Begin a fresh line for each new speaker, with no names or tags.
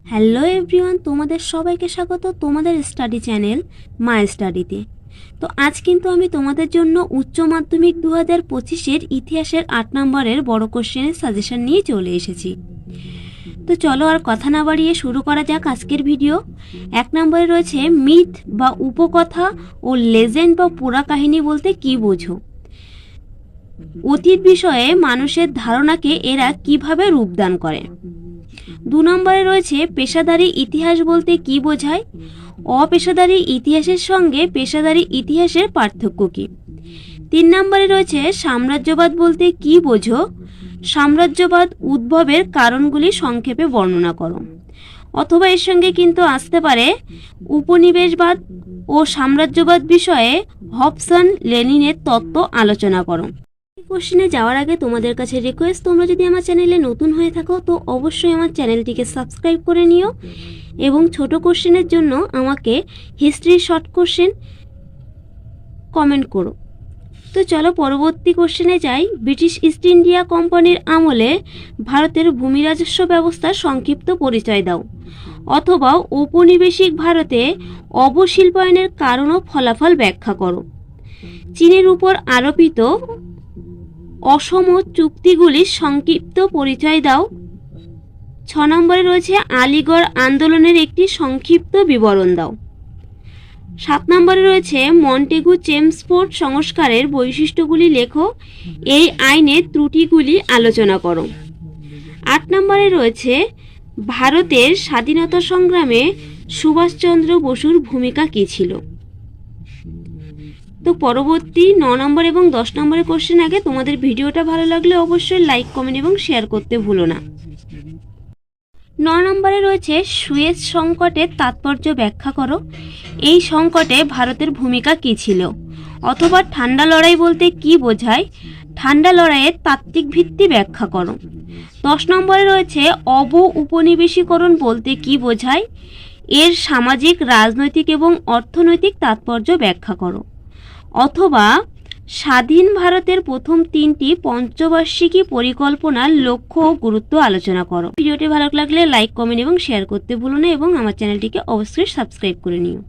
Hello everyone, তোমাদের সবাইকে স্বাগত তোমাদের স্টাডি চ্যানেল মাই স্টাডিতে। তো আজ কিন্তু আমি তোমাদের জন্য উচ্চ মাধ্যমিক 2025-এর ইতিহাসের 8 নম্বরের বড় কোশ্চেনের সাজেশন নিয়ে চলে এসেছি। তো চলো আর কথা না বাড়িয়ে শুরু করা যাক আজকের ভিডিও। 1 নম্বরে রয়েছে মিথ বা উপকথা ও লেজেন্ড বা পুরা কাহিনী বলতে কি বোঝো? অতীত বিষয়ে মানুষের ধারণাকে এরা কিভাবে রূপদান করে। 2 নম্বরে রয়েছে পেশাদারি ইতিহাস বলতে কি বোঝায়? অপেশাদারি ইতিহাসের সঙ্গে পেশাদারি ইতিহাসের পার্থক্য কি? 3 নম্বরে রয়েছে সাম্রাজ্যবাদ বলতে কি বোঝো? সাম্রাজ্যবাদ উদ্ভবের কারণগুলি সংক্ষেপে বর্ণনা করো। অথবা এর সঙ্গে কিন্তু আসতে পারে উপনিবেশবাদ ও সাম্রাজ্যবাদ বিষয়ে হবসন লেনিনের তত্ত্ব আলোচনা করো। কোশ্চেনে যাওয়ার আগে তোমাদের কাছে রিকোয়েস্ট, তোমরা যদি আমার চ্যানেলে নতুন হয়ে থাকো তো অবশ্যই আমার চ্যানেলটিকে সাবস্ক্রাইব করে নিও এবং ছোট কোশ্চেনের জন্য আমাকে হিস্ট্রি শর্ট কোশ্চেন কমেন্ট করো। তো চলো পরবর্তী কোশ্চেনে যাই। ব্রিটিশ ইস্ট ইন্ডিয়া কোম্পানির আমলে ভারতের ভূমি রাজস্ব ব্যবস্থার সংক্ষিপ্ত পরিচয় দাও। অথবা ঔপনিবেশিক ভারতে অবশিল্পায়নের কারণ ও ফলাফল ব্যাখ্যা করো। চীনের উপর আরোপিত অসম চুক্তিগুলির সংক্ষিপ্ত পরিচয় দাও। 6 নম্বরে রয়েছে আলিগড় আন্দোলনের একটি সংক্ষিপ্ত বিবরণ দাও। 7 নম্বরে রয়েছে মন্টেগু চেমসফোর্ড সংস্কারের বৈশিষ্ট্যগুলি লেখো, এই আইনের ত্রুটিগুলি আলোচনা করো। 8 নম্বরে রয়েছে ভারতের স্বাধীনতা সংগ্রামে সুভাষচন্দ্র বসুর ভূমিকা কী ছিল। তো পরবর্তী 9 নম্বর এবং 10 নম্বরের কোশ্চেন আগে তোমাদের ভিডিওটা ভালো লাগলে অবশ্যই লাইক, কমেন্ট এবং শেয়ার করতে ভুলো না। 9 নম্বরে রয়েছে সুয়েজ সংকটের তাৎপর্য ব্যাখ্যা করো। এই সংকটে ভারতের ভূমিকা কী ছিল? অথবা ঠান্ডা লড়াই বলতে কি বোঝায়? ঠান্ডা লড়াইয়ের তাত্ত্বিক ভিত্তি ব্যাখ্যা করো। 10 নম্বরে রয়েছে উপনিবেশীকরণ বলতে কি বোঝায়? এর সামাজিক, রাজনৈতিক এবং অর্থনৈতিক তাৎপর্য ব্যাখ্যা করো। অথবা স্বাধীন ভারতের প্রথম 3টি পঞ্চবার্ষিকী পরিকল্পনার লক্ষ্য ও গুরুত্ব আলোচনা করো। ভিডিওটি ভালো লাগলে লাইক, কমেন্ট এবং শেয়ার করতে ভুলো না এবং আমার চ্যানেলটিকে অবশ্যই সাবস্ক্রাইব করে নিও।